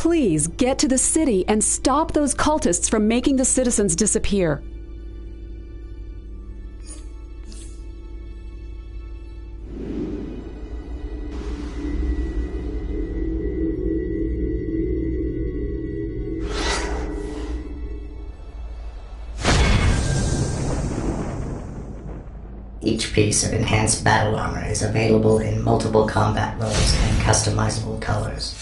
Please get to the city and stop those cultists from making the citizens disappear. Each piece of enhanced battle armor is available in multiple combat modes and customizable colors.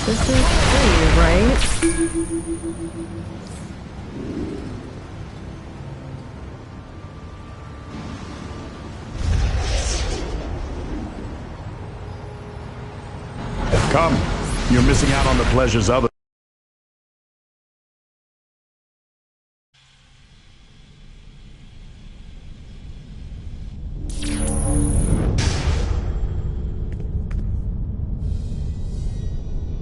This is free, right? Come. You're missing out on the pleasures others.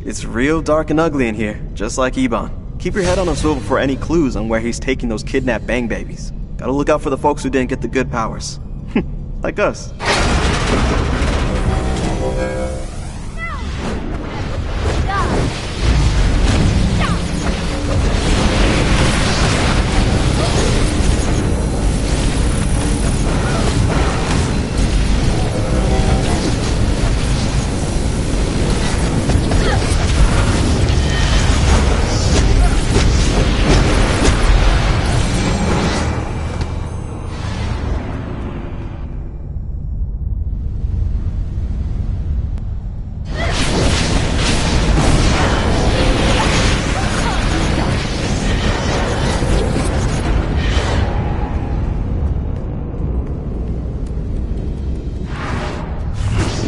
It's real dark and ugly in here, just like Ebon. Keep your head on a swivel for any clues on where he's taking those kidnapped bang babies. Gotta look out for the folks who didn't get the good powers. Like us.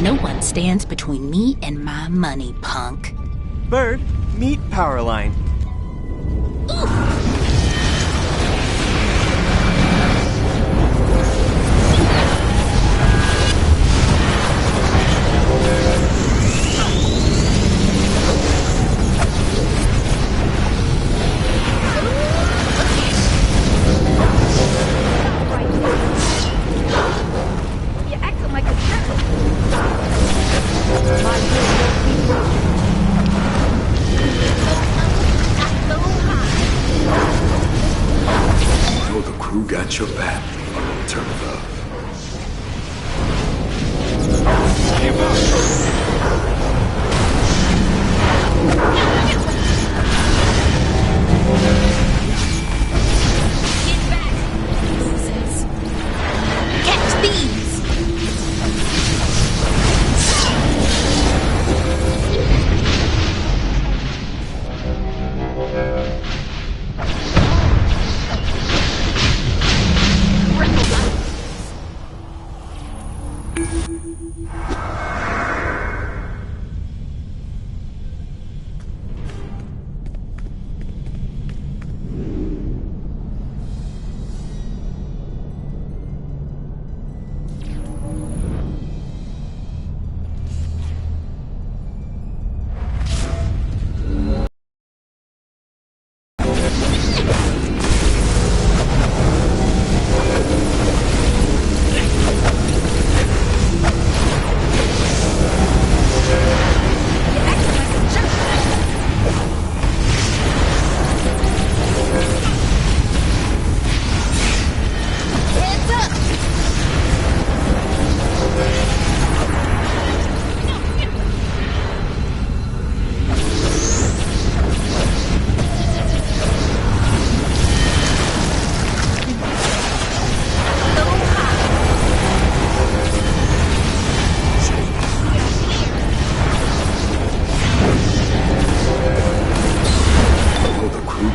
No one stands between me and my money, punk. Bird, meet Powerline. You're acting like a jerk. Oh, the crew got your back. A little turn of love. Get back, losers. Catch these!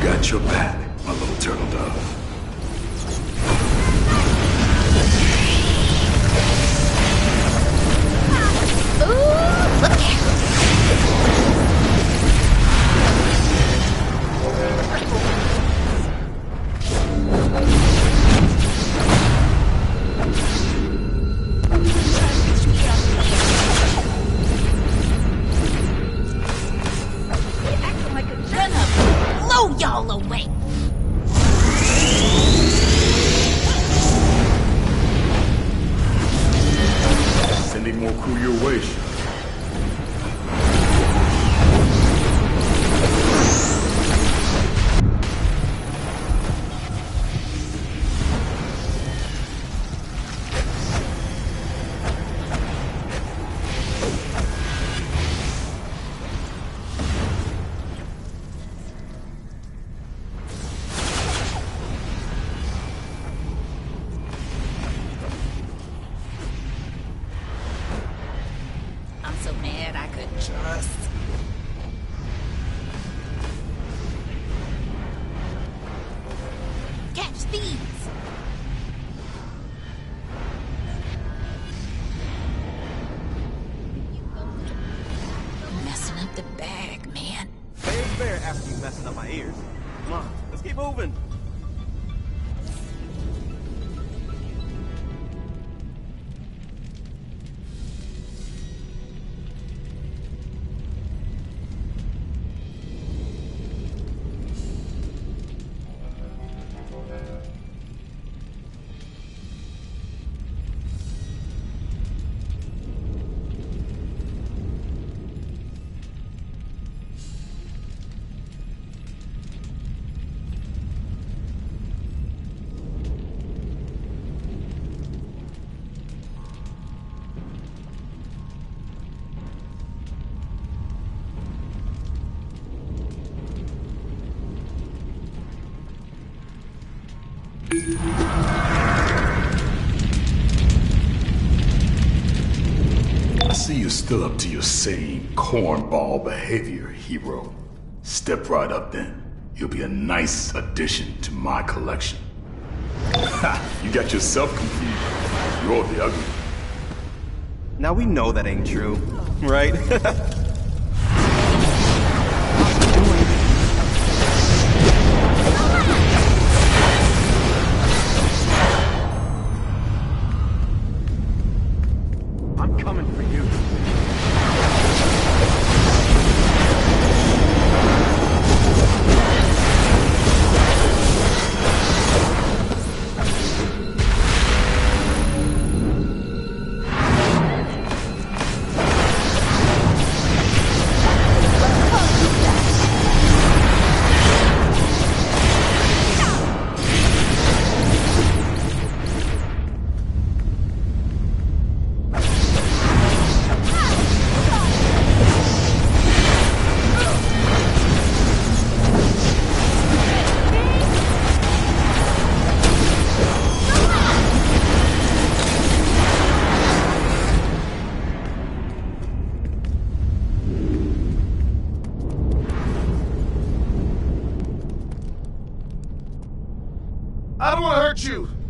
Got your back, my little turtle dove. Ooh, look at blow y'all away. Sending more crew your way, Sean. I'm so mad I couldn't trust. Catch these! Messing up the bag, man. Fair after you messing up my ears. Come on, let's keep moving. I see you're still up to your same cornball behavior, hero. Step right up then. You'll be a nice addition to my collection. Ha! You got yourself confused. You're the ugly. Now we know that ain't true, right? I'm coming for you.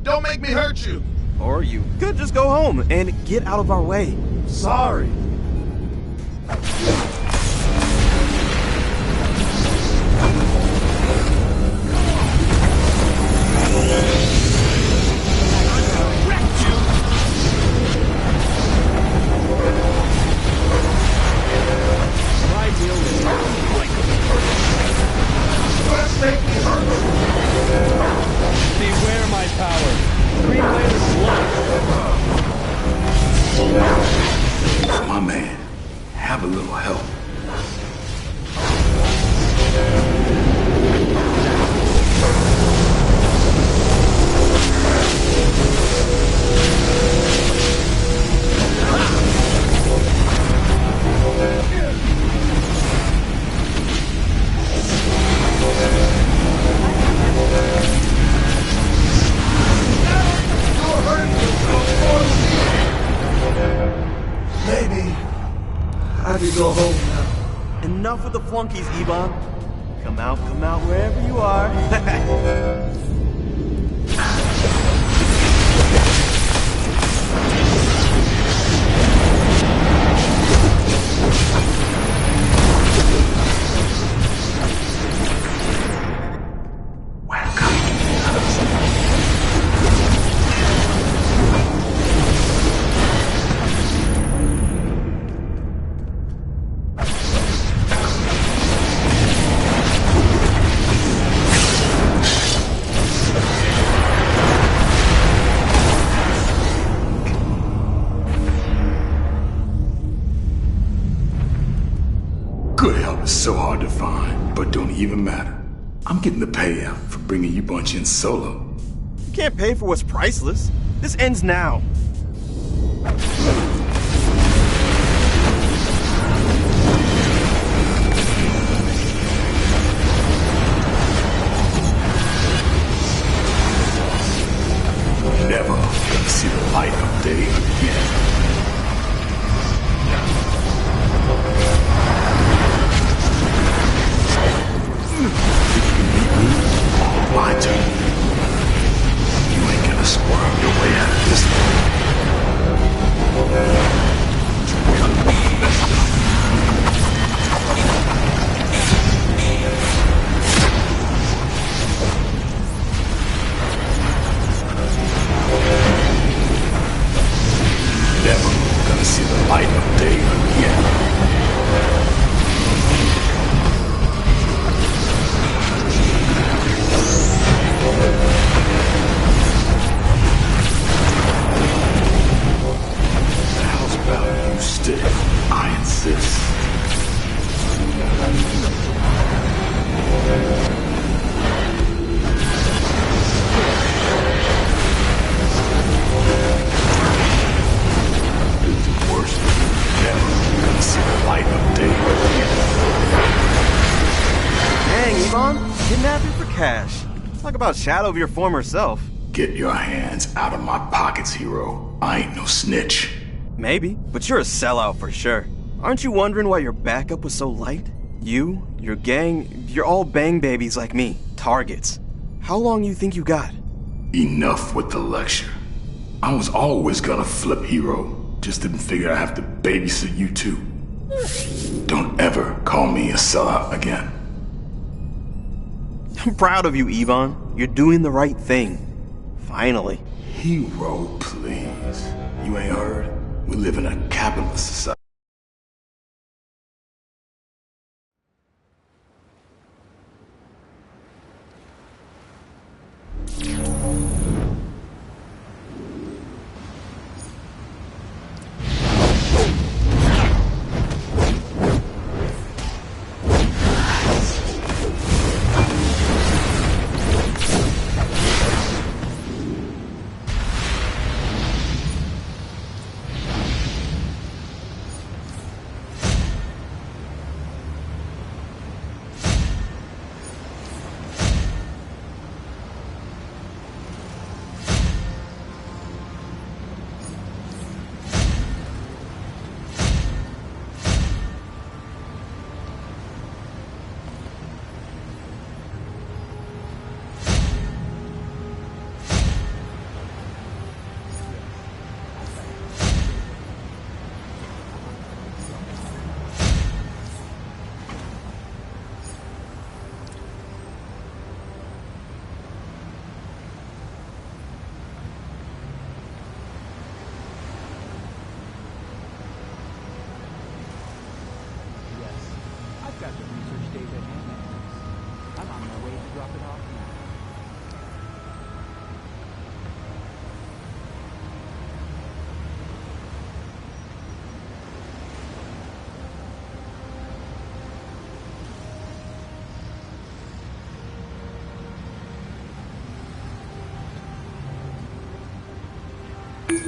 Don't make me hurt you. Or you could just go home and get out of our way. Sorry. Beware my power. Greenway is My man, have a little help. Maybe I could go home now. Enough with the flunkies, Ebon. Come out wherever you are. Good help is so hard to find, but don't even matter. I'm getting the payout for bringing you bunch in solo. You can't pay for what's priceless. This ends now. Never gonna see the light of day again. My turn. You ain't gonna squirm your way out of this Never gonna see the light of day again. How's about you stick? I insist. The worst, never gonna see the light of day again. Dang, Ebon. Kidnapping for cash. Talk about shadow of your former self. Get your hands out of my pockets, hero. I ain't no snitch. Maybe, but you're a sellout for sure. Aren't you wondering why your backup was so light? You, your gang, you're all bang babies like me. Targets. How long you think you got? Enough with the lecture. I was always gonna flip hero. Just didn't figure I'd have to babysit you too. Don't ever call me a sellout again. I'm proud of you, Ebon. You're doing the right thing. Finally. Hero, please. You ain't heard? We live in a capitalist society. See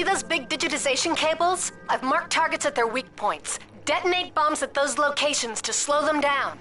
those big digitization cables? I've marked targets at their weak points. Detonate bombs at those locations to slow them down.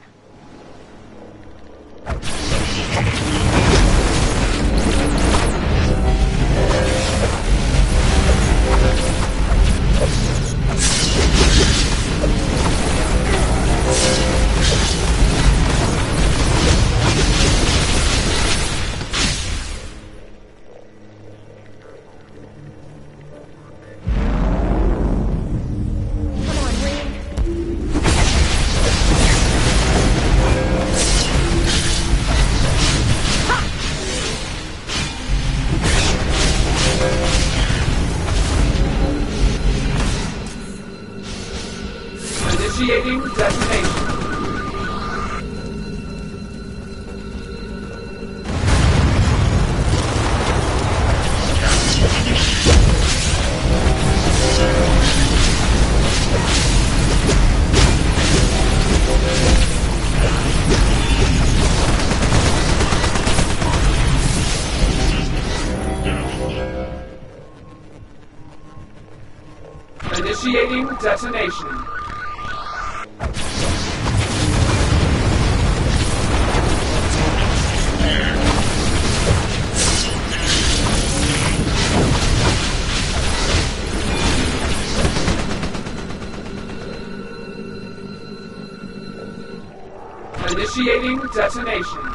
Initiating detonation. Initiating detonation. Initiating detonation.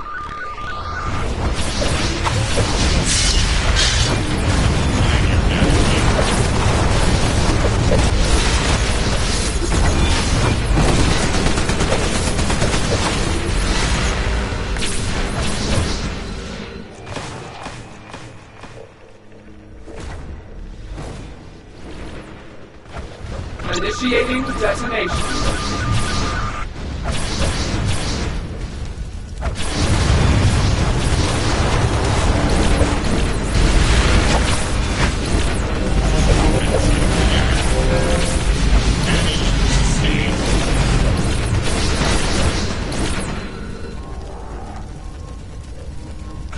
Initiating detonation.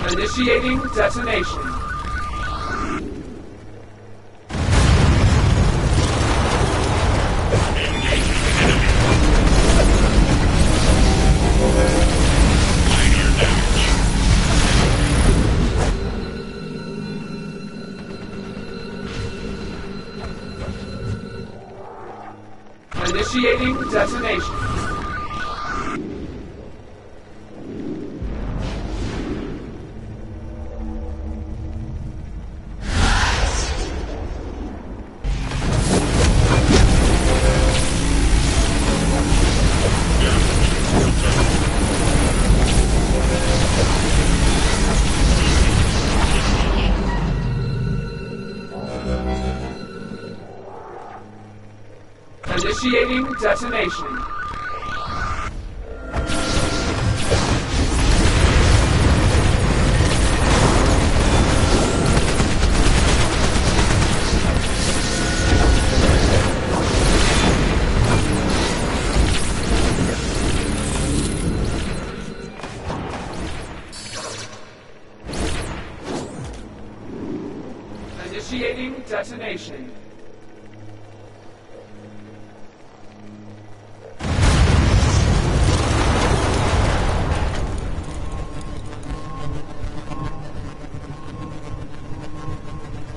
Initiating detonation. Initiating detonation. Initiating detonation. Initiating detonation.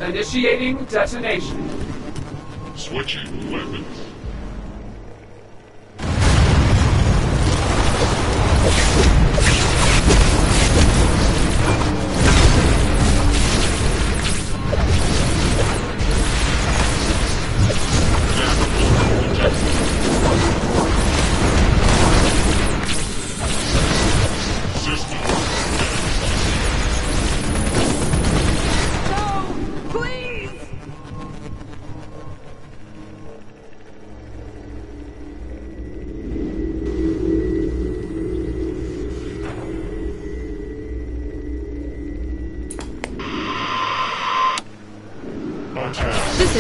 Initiating detonation. Switching weapons.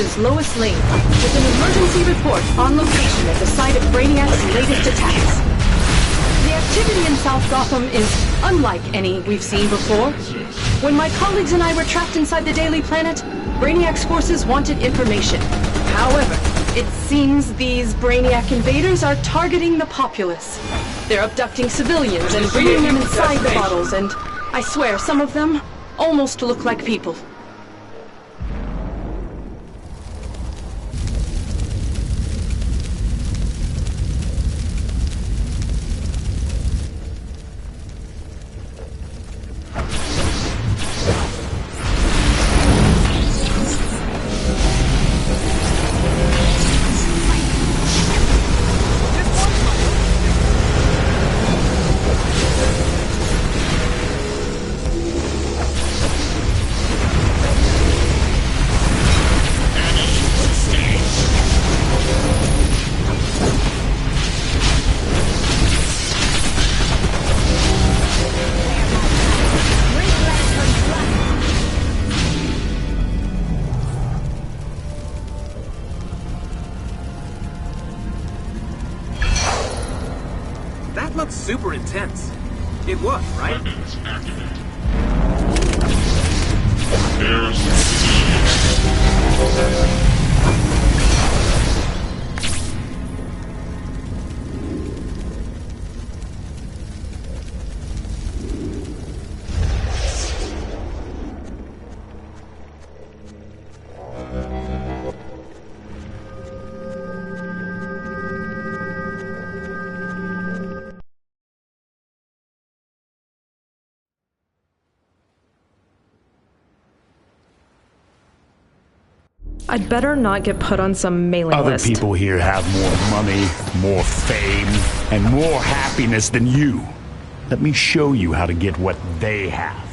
is Lois Lane, with an emergency report on location at the site of Brainiac's latest attacks. The activity in South Gotham is unlike any we've seen before. When my colleagues and I were trapped inside the Daily Planet, Brainiac's forces wanted information. However, it seems these Brainiac invaders are targeting the populace. They're abducting civilians and bringing them inside the bottles, and I swear some of them almost look like people. That looks super intense. It was, right? Weapons activated. There's I'd better not get put on some mailing Other list. people here have more money, more fame, and more happiness than you. Let me show you how to get what they have.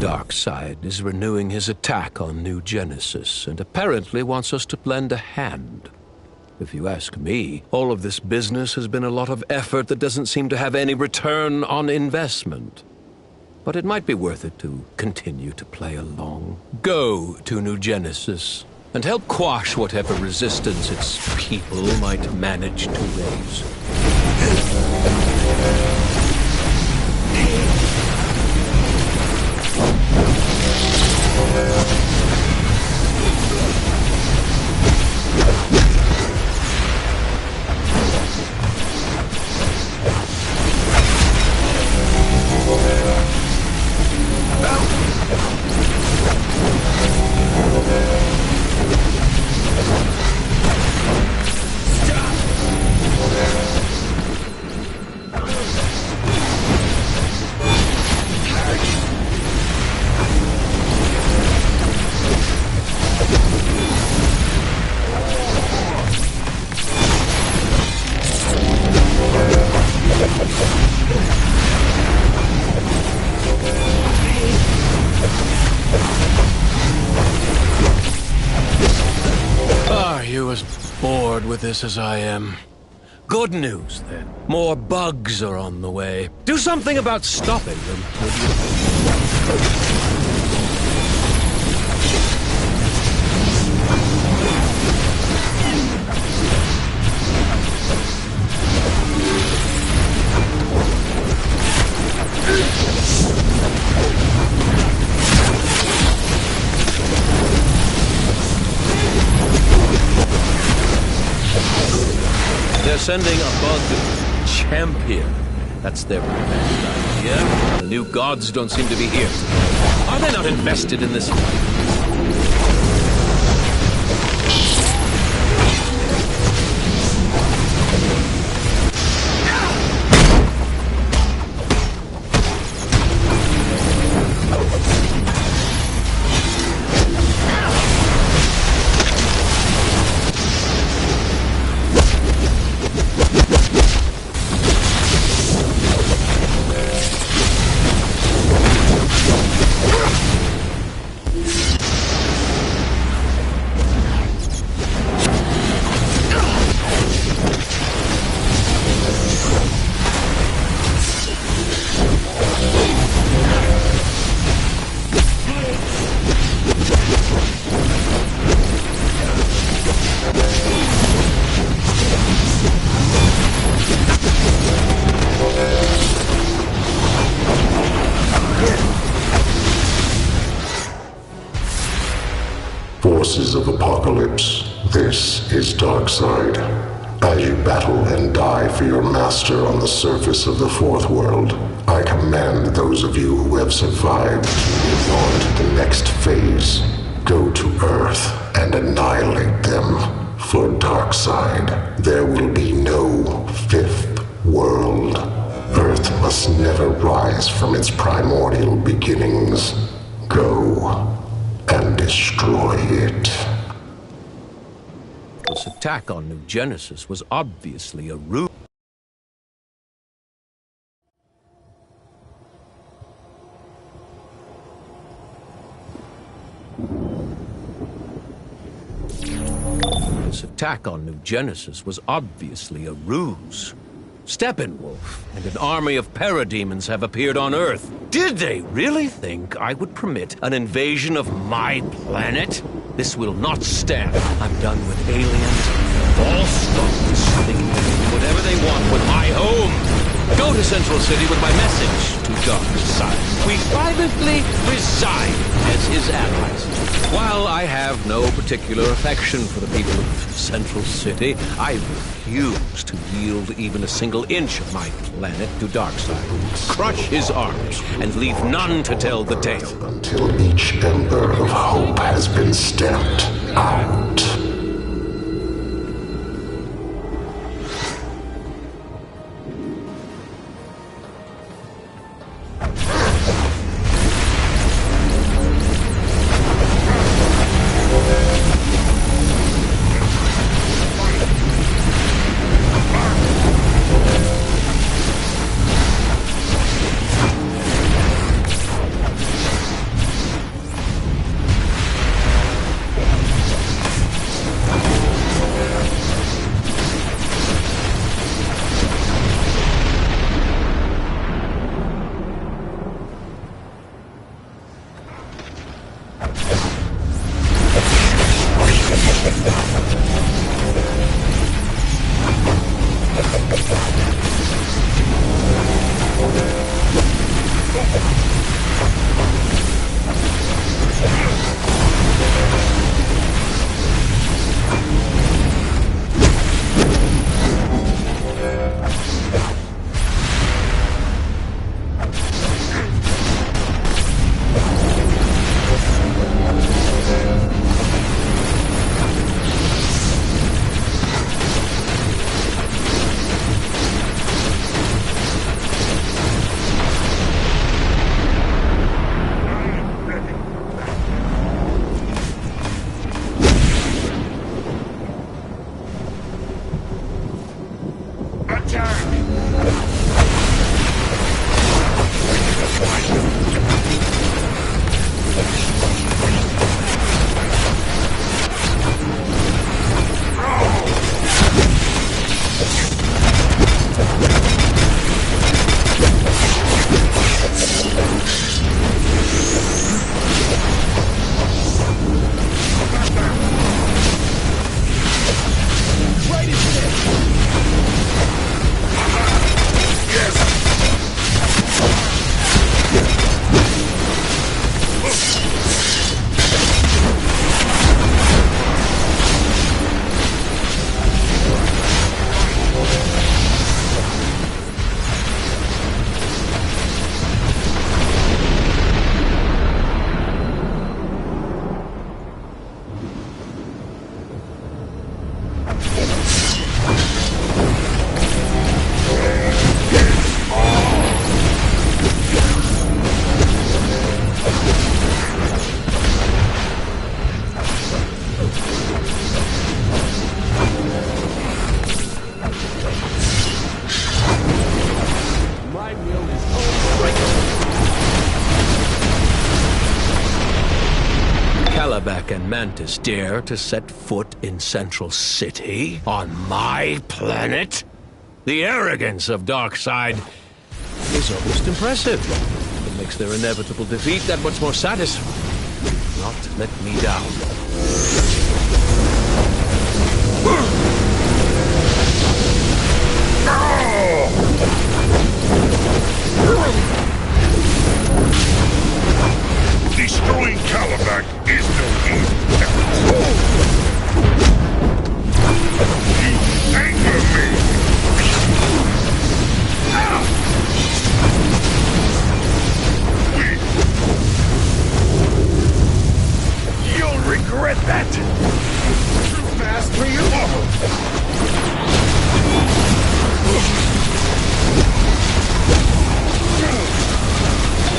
Darkseid is renewing his attack on New Genesis and apparently wants us to lend a hand. If you ask me, all of this business has been a lot of effort that doesn't seem to have any return on investment. But it might be worth it to continue to play along. Go to New Genesis and help quash whatever resistance its people might manage to raise. Bored with this as I am. Good news, then. More bugs are on the way. Do something about stopping them, would you? They're sending a bug champion. That's their best idea. The new gods don't seem to be here. Are they not invested in this fight? forces of Apocalypse. This is Darkseid. As you battle and die for your master on the surface of the Fourth World, I command those of you who have survived to move on to the next phase. Go to Earth and annihilate them. For Darkseid, there will be no Fifth World. Earth must never rise from its primordial beginnings. Go and destroy it. This attack on New Genesis was obviously a ruse. This attack on New Genesis was obviously a ruse. Steppenwolf and an army of parademons have appeared on Earth. Did they really think I would permit an invasion of my planet? This will not stand. I'm done with aliens and false gods. They can do whatever they want with my home. Go to Central City with my message to Darkseid. We violently resign as his allies. While I have no particular affection for the people of Central City, I refuse to yield even a single inch of my planet to Darkseid. Crush his arms and leave none to tell the tale. Until each ember of hope has been stamped out. Kalibak and Mantis dare to set foot in Central City on my planet? The arrogance of Darkseid is almost impressive. It makes their inevitable defeat that much more satisfying. Do not let me down. Destroying Kalibak is no easy task. get that! Too fast for you!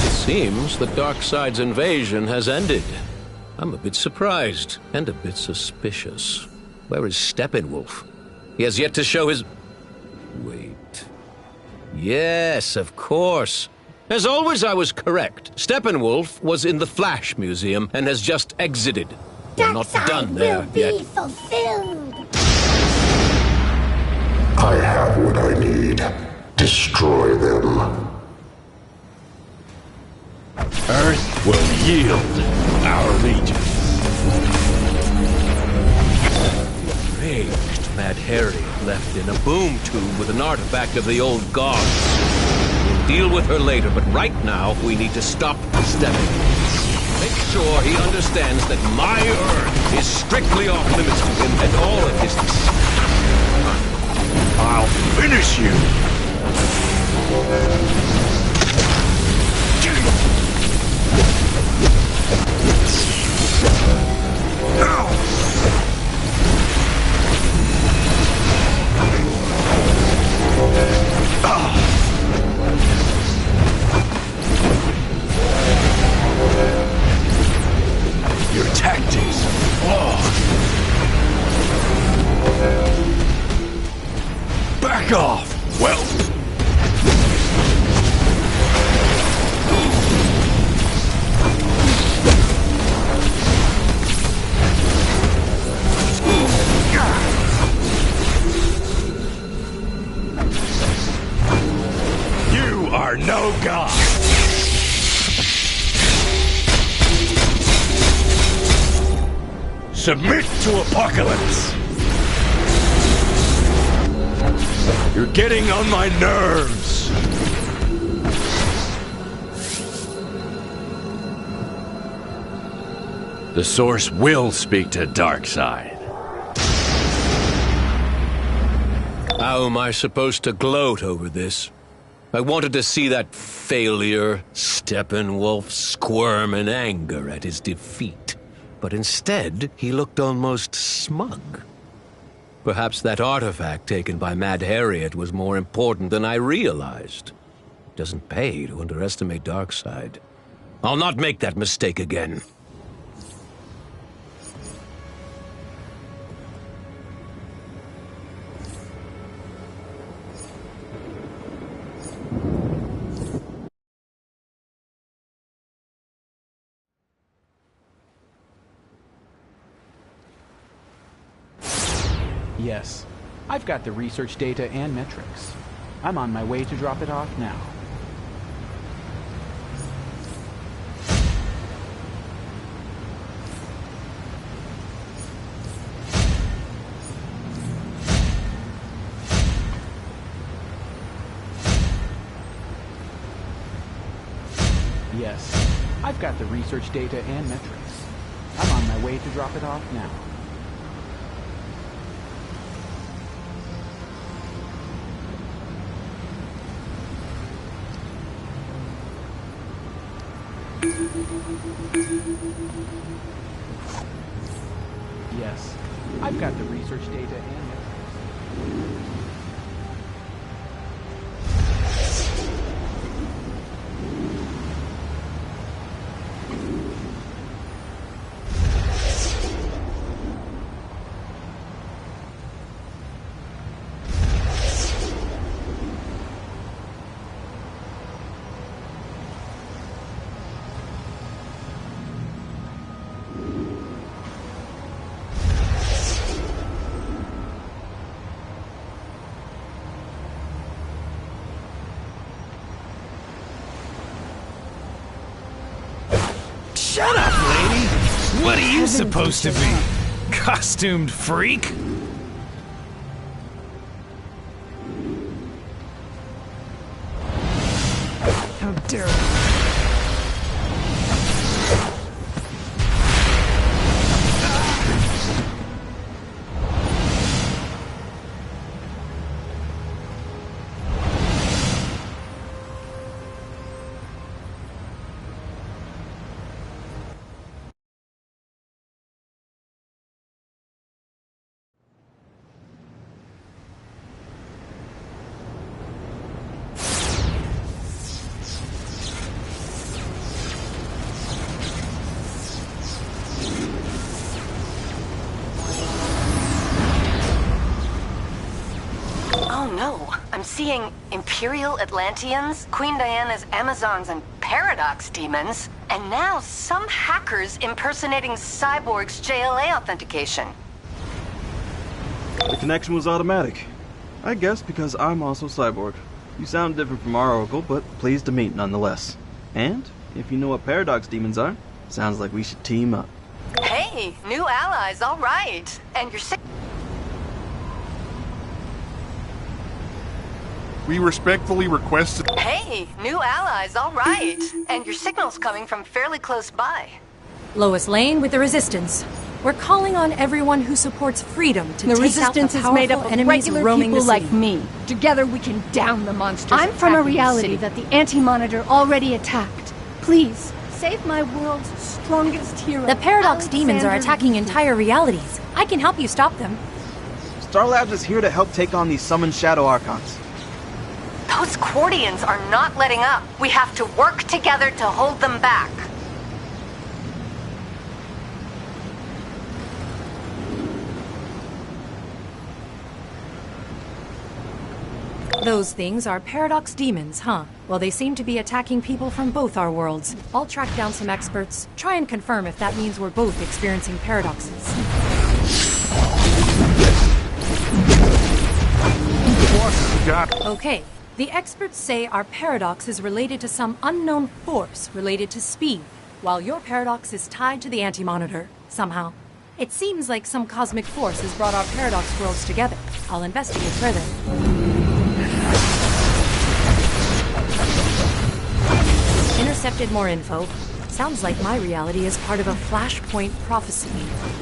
It seems the Darkseid's invasion has ended. I'm a bit surprised and a bit suspicious. Where is Steppenwolf? He has yet to show his... Wait. Yes, of course. As always, I was correct. Steppenwolf was in the Flash Museum and has just exited. We're not done there yet. Fulfilled. I have what I need. Destroy them. Earth will yield our legion. Enraged, Mad Harriet left in a boom tube with an artifact of the old gods. We'll deal with her later, but right now we need to stop Steppenwolf. Make sure he understands that my Earth is strictly off limits to him and all of his... I'll finish you! Your tactics are flawed. Back off! Well... You are no god! Submit to Apocalypse! You're getting on my nerves! The Source will speak to Darkseid. How am I supposed to gloat over this? I wanted to see that failure, Steppenwolf, squirm in anger at his defeat. But instead, he looked almost smug. Perhaps that artifact taken by Mad Harriet was more important than I realized. It doesn't pay to underestimate Darkseid. I'll not make that mistake again. Yes, I've got the research data and metrics. I'm on my way to drop it off now. Yes, I've got the research data and metrics. I'm on my way to drop it off now. Yes, I've got the research data and metrics. Shut up, lady! What are you supposed to be? Costumed freak? How dare you! seeing Imperial Atlanteans, Queen Diana's Amazons, and Paradox demons, and now some hackers impersonating Cyborg's JLA authentication. The connection was automatic. I guess because I'm also Cyborg. You sound different from our Oracle, but pleased to meet nonetheless. And, if you know what Paradox demons are, sounds like we should team up. Hey, new allies, all right. And you're sick. We respectfully request... Hey, new allies, all right. And your signal's coming from fairly close by. Lois Lane with the Resistance. We're calling on everyone who supports freedom to The take Resistance out the is made up powerful of enemies regular roaming people the like city. me. Together we can down the monsters. I'm from a attacking the reality city. that the Anti-Monitor already attacked. Please, save my world's strongest hero. The Paradox demons are Alexander attacking Luthor. entire realities. I can help you stop them. Star Labs is here to help take on these summoned Shadow Archons. Those Quardians are not letting up. We have to work together to hold them back. Those things are Paradox demons, huh? Well, they seem to be attacking people from both our worlds. I'll track down some experts, try and confirm if that means we're both experiencing paradoxes. Okay, the experts say our paradox is related to some unknown force related to speed, while your paradox is tied to the Anti-Monitor, somehow. It seems like some cosmic force has brought our paradox worlds together. I'll investigate further. Intercepted more info. Sounds like my reality is part of a flashpoint prophecy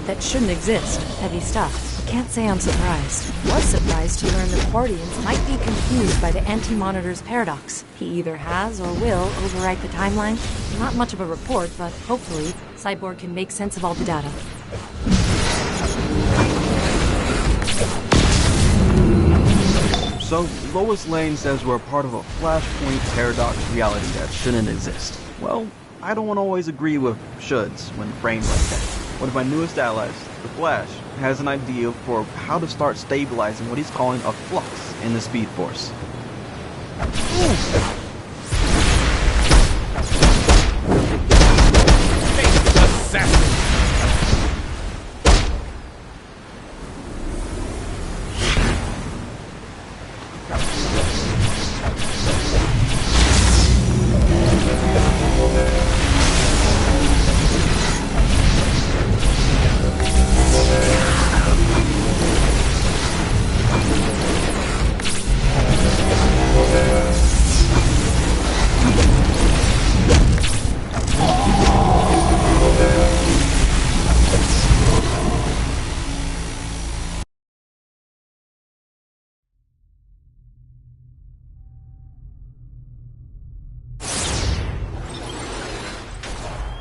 that shouldn't exist. Heavy stuff. Can't say I'm surprised. Was surprised to learn the Quardians might be confused by the Anti-Monitor's paradox. He either has or will overwrite the timeline. Not much of a report, but hopefully Cyborg can make sense of all the data. So, Lois Lane says we're part of a flashpoint paradox reality that shouldn't exist. Well, I don't always agree with shoulds when framed like that. One of my newest allies, the Flash, has an idea for how to start stabilizing what he's calling a flux in the Speed Force. Assassin!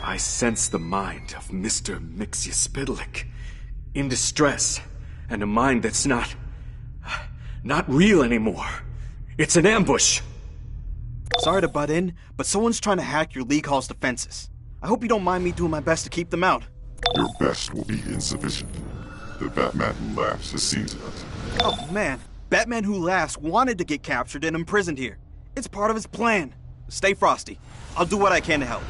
I sense the mind of Mr. Mixiaspidlick. In distress, and a mind that's not real anymore. It's an ambush. Sorry to butt in, but someone's trying to hack your League Hall's defenses. I hope you don't mind me doing my best to keep them out. Your best will be insufficient. The Batman who laughs has seen to it. Oh man, Batman Who Laughs wanted to get captured and imprisoned here. It's part of his plan. Stay frosty. I'll do what I can to help.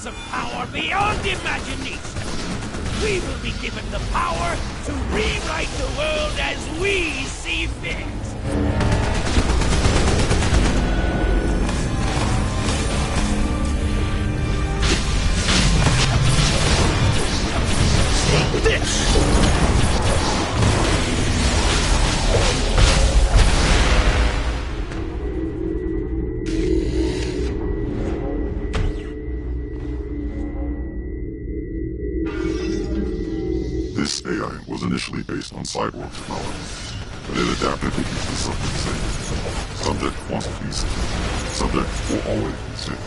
Of power beyond imagination. We will be given the power to rewrite the world as we see fit. Stay initially based on cyborg technology, but it adapted to keep the subject safe. Subject wants to be safe. Subject will always be safe.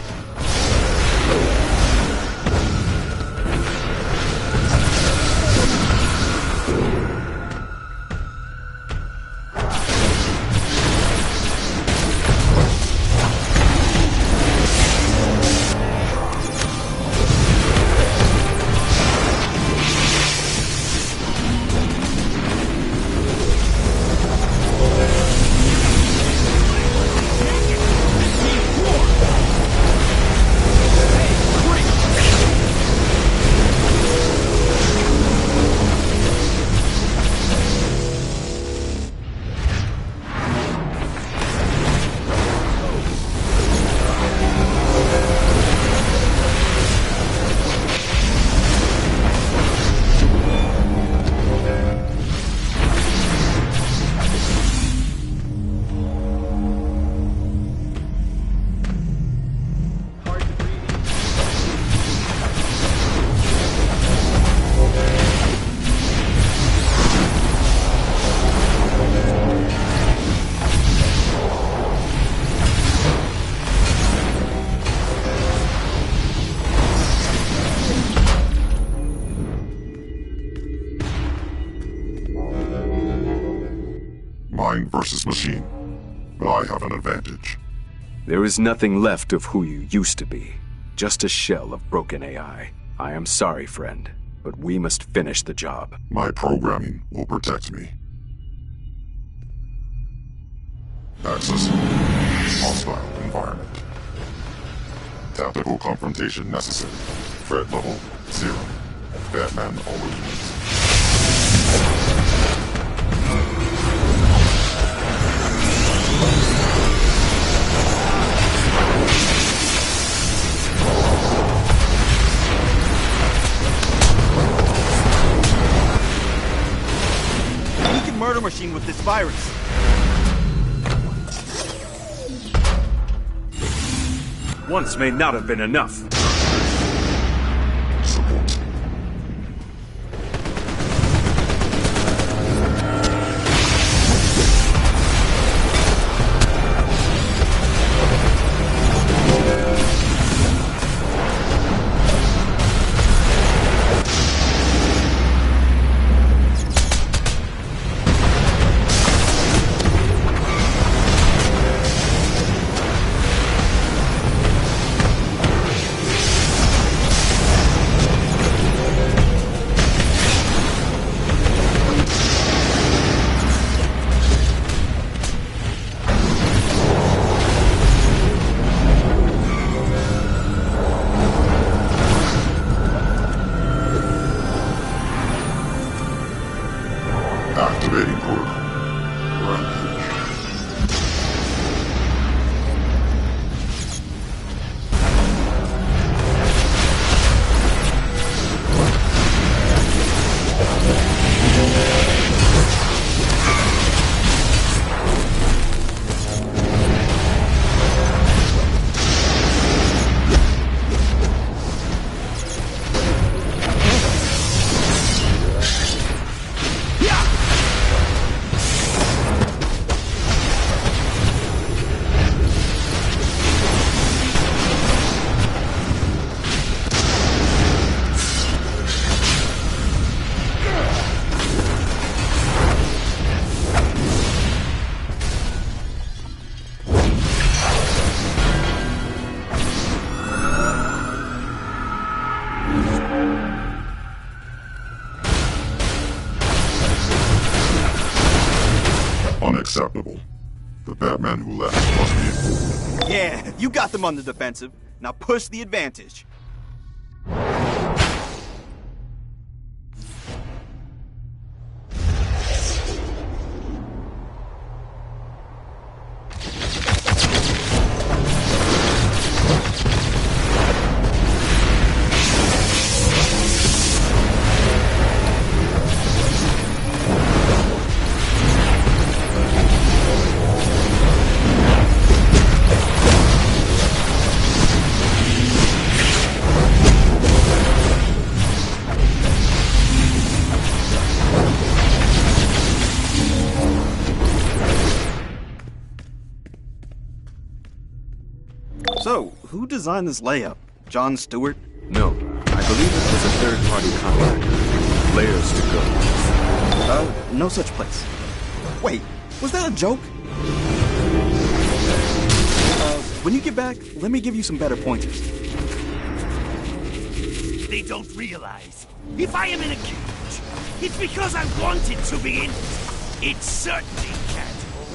Mind versus machine, but I have an advantage. There is nothing left of who you used to be. Just a shell of broken AI. I am sorry, friend, but we must finish the job. My programming will protect me. Access. Hostile environment. Tactical confrontation necessary. Threat level 0. Batman always wins. We can murder machine with this virus. Once may not have been enough. Support. Activating protocol. Rampage. Unacceptable. The Batman who left must be informed. Yeah, you got them on the defensive. Now push the advantage. So, who designed this layup? John Stewart? No, I believe it was a third-party contractor. Layers to go. No such place. Wait, was that a joke? When you get back, let me give you some better pointers. They don't realize. If I am in a cage, it's because I wanted to be in it. It certainly can't hold.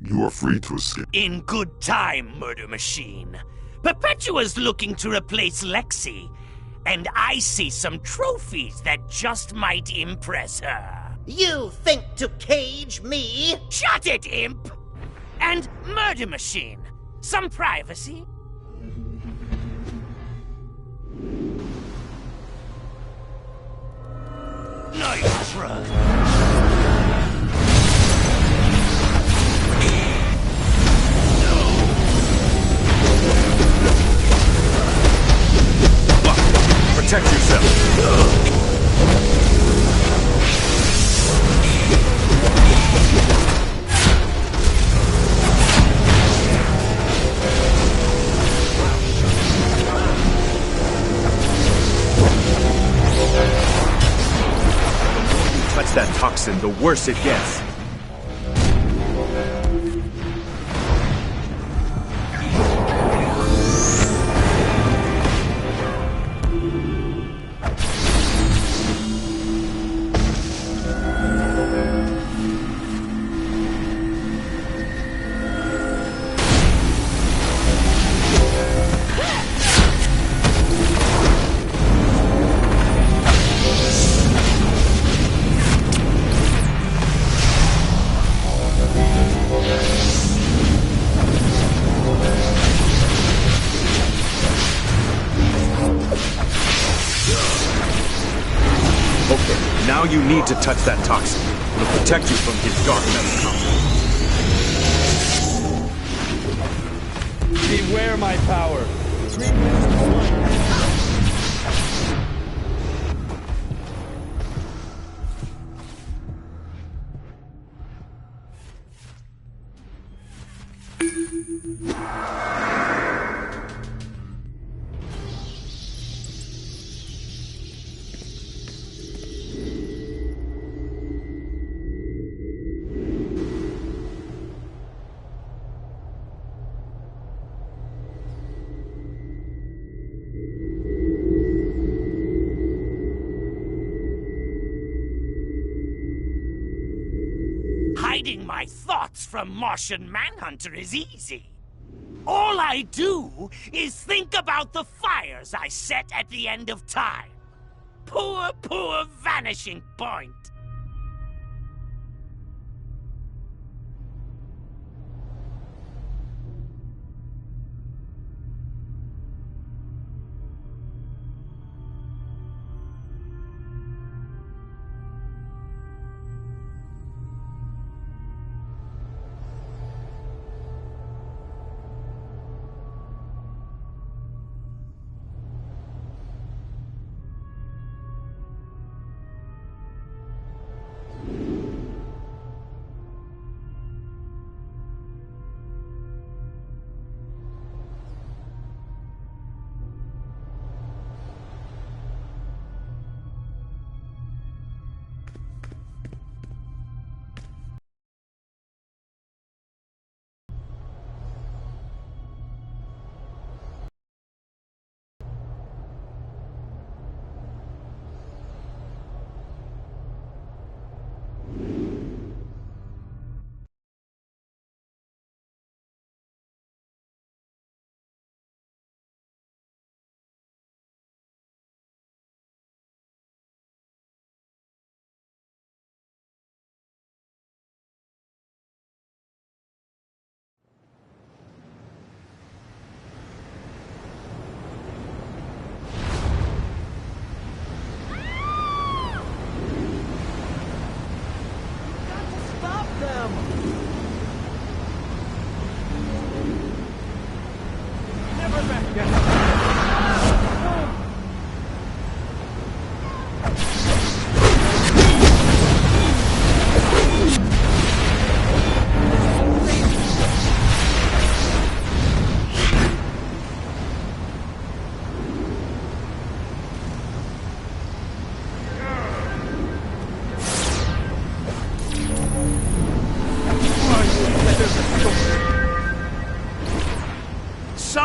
You are free to escape. In good time, Murder Machine. Perpetua's looking to replace Lexi, and I see some trophies that just might impress her. You think to cage me? Shut it, imp! And Murder Machine, some privacy? Nice try. Protect yourself. Touch that toxin, the worse it gets. Okay, now you need to touch that toxin. It'll protect you from his dark metal combat. Beware my power. Hiding my thoughts from Martian Manhunter is easy. All I do is think about the fires I set at the end of time. Poor, poor vanishing point.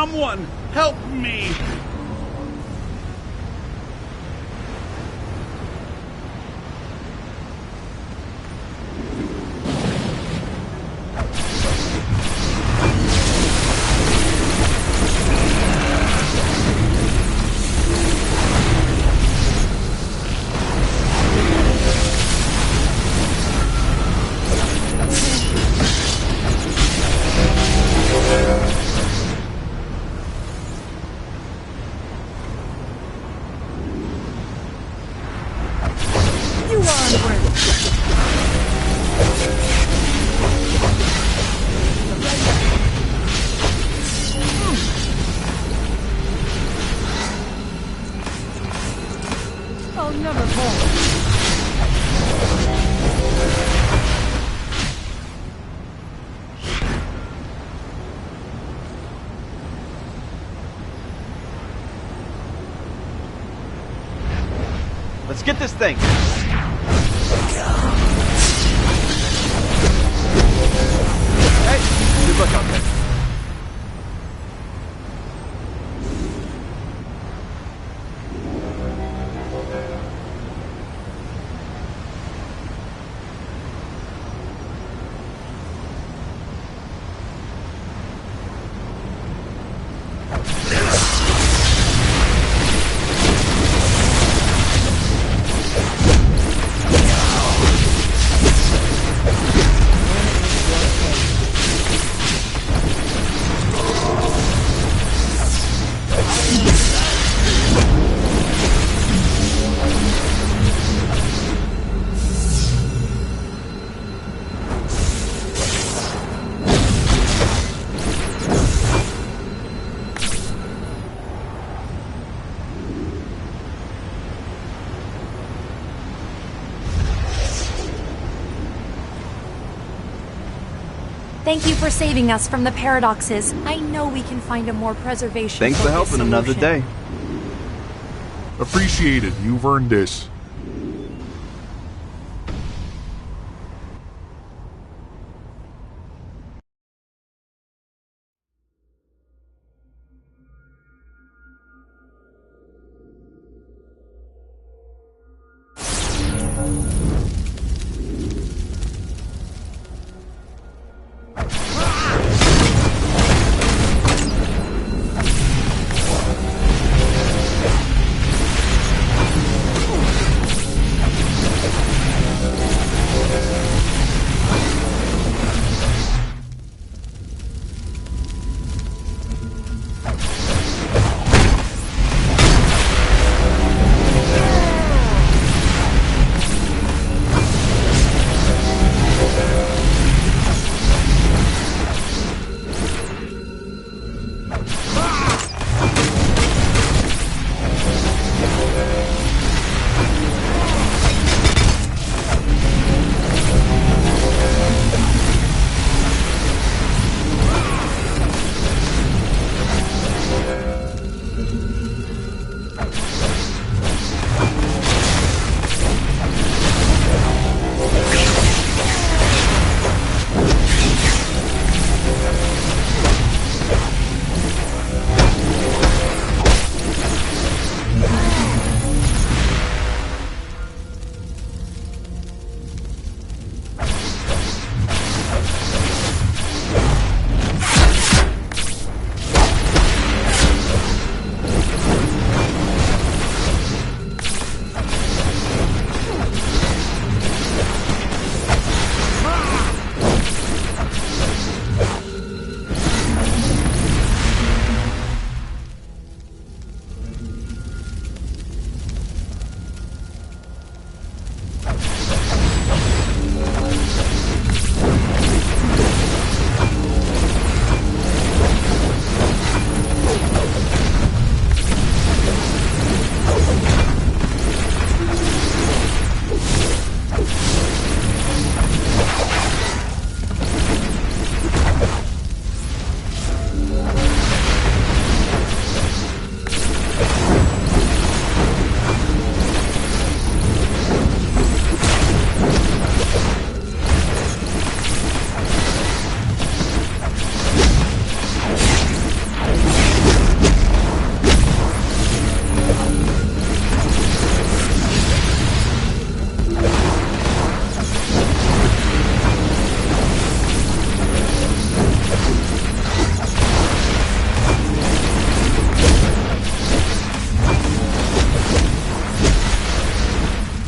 Someone help me! I'll never fall. Let's get this thing. Hey, good luck out there. Thank you for saving us from the paradoxes. I know we can find a more preservation. Thanks for helping another day. Appreciate it. You've earned this.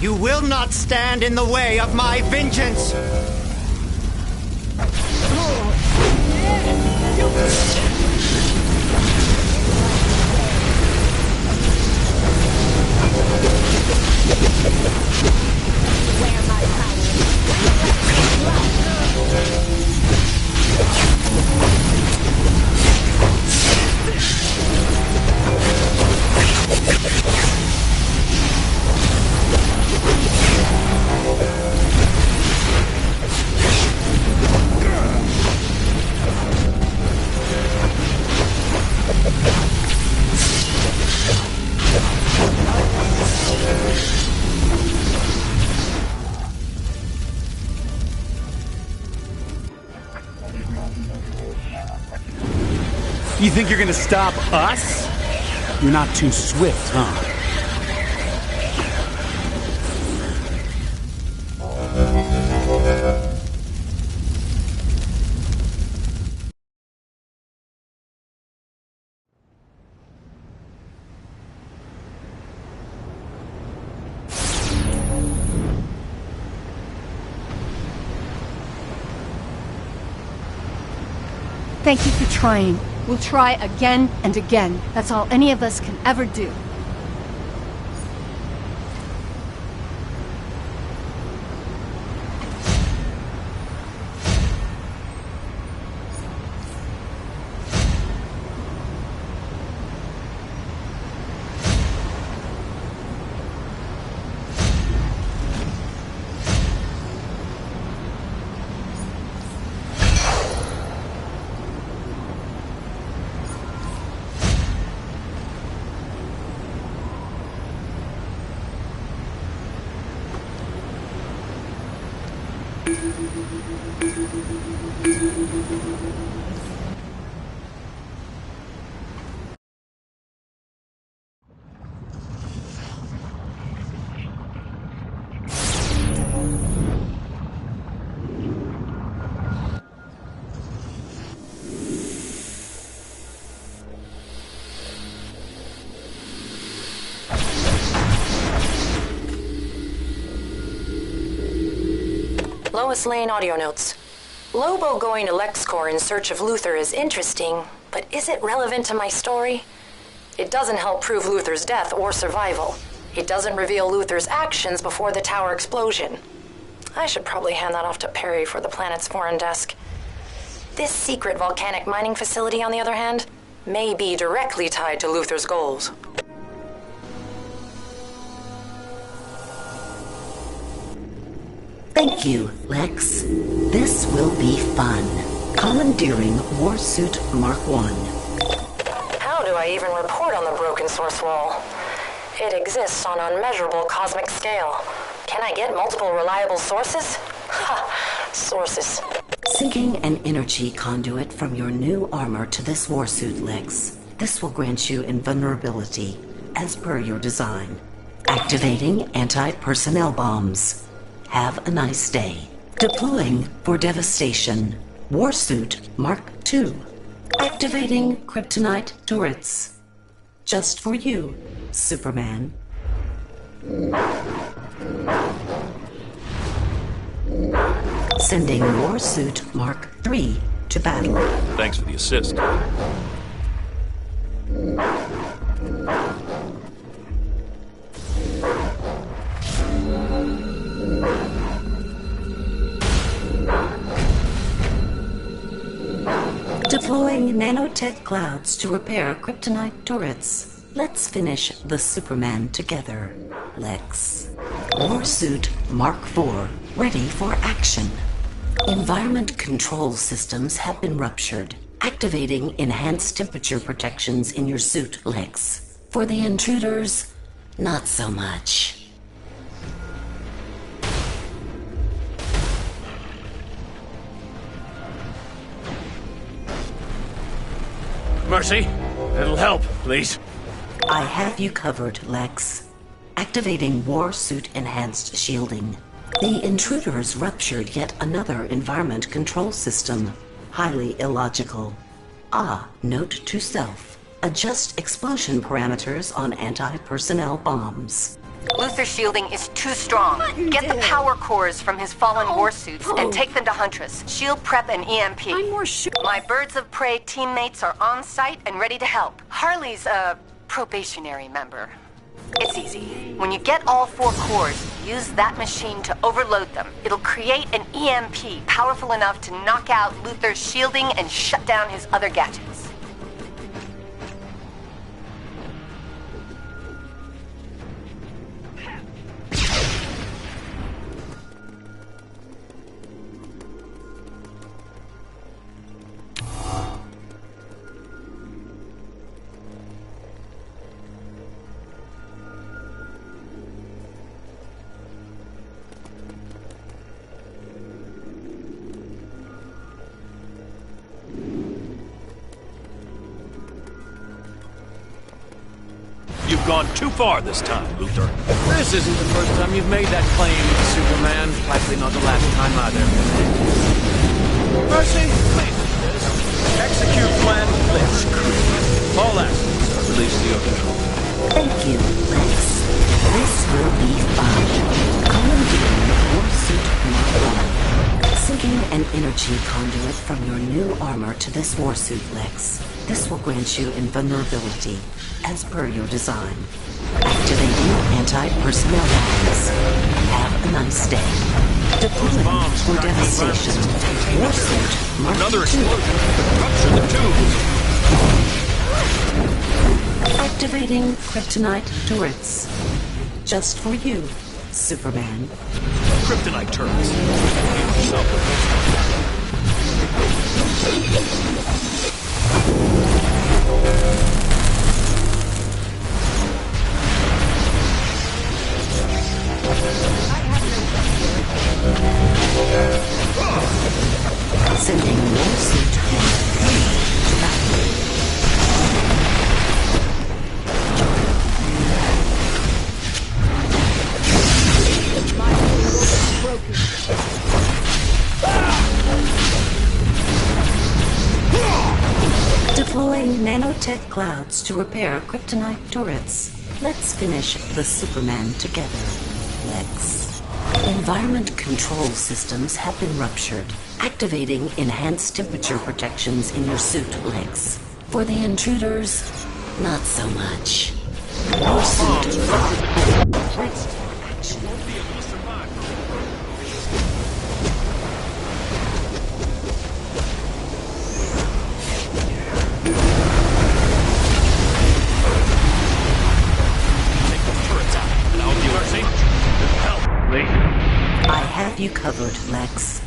You will not stand in the way of my vengeance! You think you're gonna stop us? You're not too swift, huh? Thank you for trying. We'll try again and again. That's all any of us can ever do. Lois Lane audio notes. Lobo going to LexCorp in search of Luther is interesting, but is it relevant to my story? It doesn't help prove Luther's death or survival. It doesn't reveal Luther's actions before the tower explosion. I should probably hand that off to Perry for the planet's foreign desk. This secret volcanic mining facility, on the other hand, may be directly tied to Luther's goals. Thank you, Lex. This will be fun. Commandeering Warsuit Mark I. How do I even report on the broken source wall? It exists on unmeasurable cosmic scale. Can I get multiple reliable sources? Ha! Sources. Syncing an energy conduit from your new armor to this warsuit, Lex. This will grant you invulnerability, as per your design. Activating anti-personnel bombs. Have a nice day. Deploying for devastation. Warsuit Mark II. Activating kryptonite turrets. Just for you, Superman. Sending Warsuit Mark III to battle. Thanks for the assist. Deploying nanotech clouds to repair kryptonite turrets. Let's finish the Superman together, Lex. Warsuit Mark IV, ready for action. Environment control systems have been ruptured. Activating enhanced temperature protections in your suit, Lex. For the intruders, not so much. Mercy, it'll help, please. I have you covered, Lex. Activating Warsuit Enhanced Shielding. The intruders ruptured yet another environment control system. Highly illogical. Note to self. Adjust explosion parameters on anti-personnel bombs. Luther's shielding is too strong. Get the power cores from his fallen warsuits and take them to Huntress. Shield prep and EMP. I'm more My birds of prey teammates are on site and ready to help. Harley's a probationary member. It's easy. When you get all 4 cores, use that machine to overload them. It'll create an EMP powerful enough to knock out Luther's shielding and shut down his other gadgets. You've gone too far this time, Luther. This isn't the first time you've made that claim, Superman. Likely not the last time either. Mercy, please do this. Execute Plan Blitzkrieg. All assets are released to your control. Thank you, Lex. This will be fun. Commandeering Warsuit Mark 1. Syncing an energy conduit from your new armor to this warsuit, Lex. This will grant you invulnerability, as per your design. Activating anti-personnel bombs. Have a nice day. Deploying for devastation. Warsuit Mark Another 2. explosion. Rupture the tubes. Activating kryptonite turrets. Just for you, Superman. Kryptonite turrets. Keep yourself with Sending warsuit to battle. Deploying nanotech clouds to repair kryptonite turrets. Let's finish the Superman together, Lex. Environment control systems have been ruptured. Activating enhanced temperature protections in your suit, Lex. For the intruders, not so much. Your suit. I have you covered, Lex.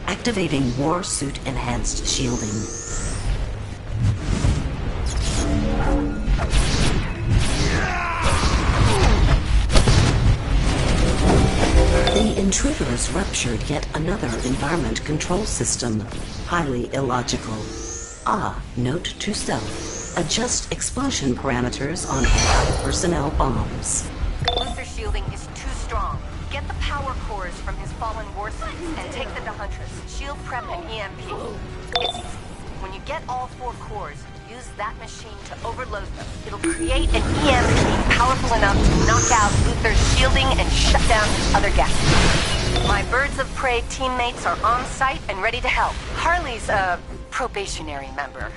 Activating Warsuit Enhanced Shielding. The intruders ruptured yet another environment control system. Highly illogical. Note to self. Adjust explosion parameters on anti-personnel bombs. Luther's shielding is too strong. Get the power cores from his fallen warsuits and take them to Huntress. Shield prep and EMP. It's easy. When you get all 4 cores, use that machine to overload them. It'll create an EMP powerful enough to knock out Luther's shielding and shut down his other gadgets. My birds of prey teammates are on site and ready to help. Harley's a probationary member.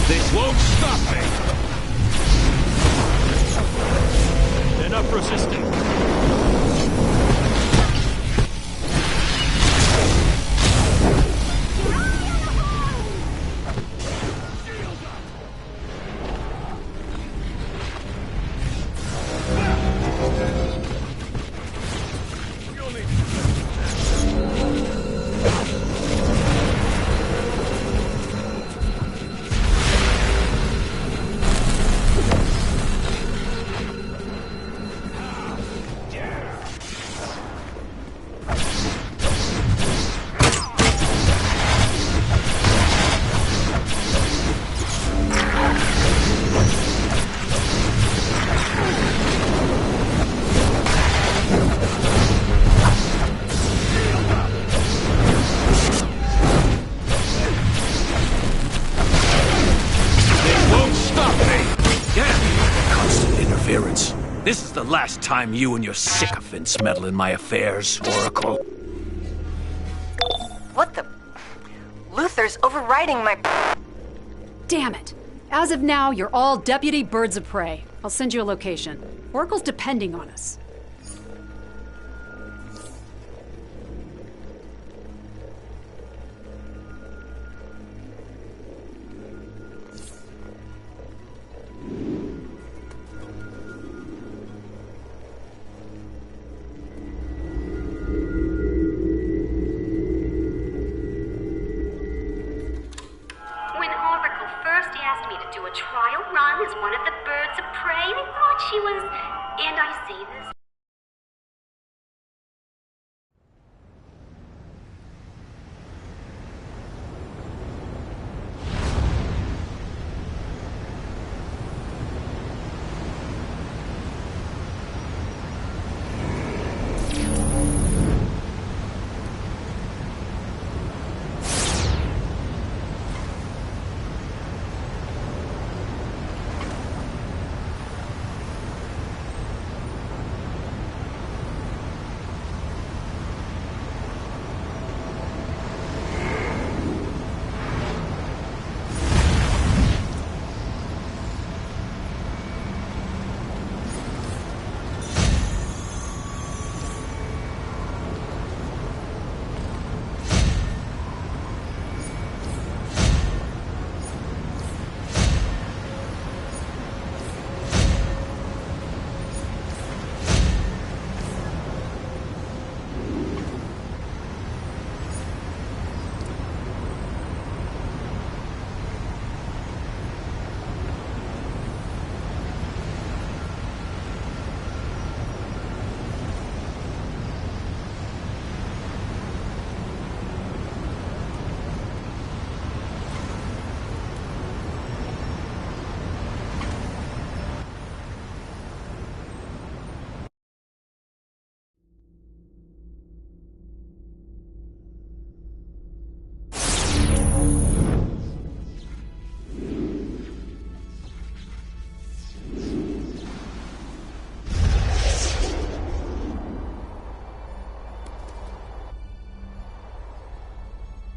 This won't stop me! Enough resisting. interference. This is the last time you and your sycophants meddle in my affairs, Oracle. What the? Luther's overriding my... Damn it. As of now, you're all deputy birds of prey. I'll send you a location. Oracle's depending on us. When Oracle first asked me to do a trial run as one of the birds of prey, I thought she was, and I say this,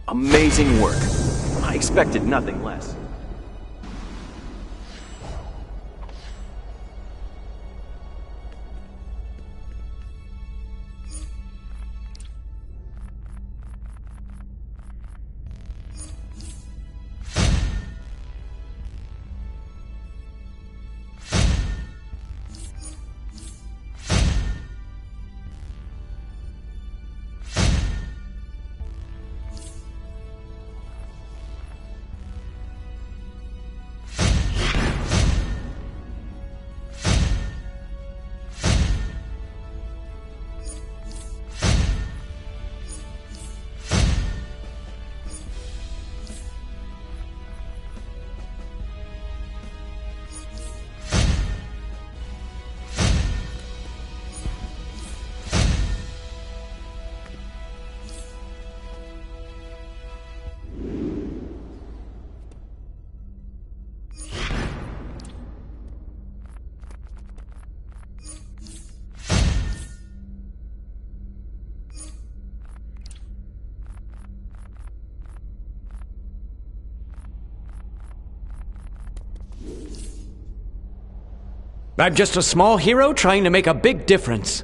Amazing work. I expected nothing less. I'm just a small hero trying to make a big difference.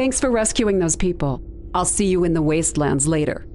Thanks for rescuing those people. I'll see you in the wastelands later.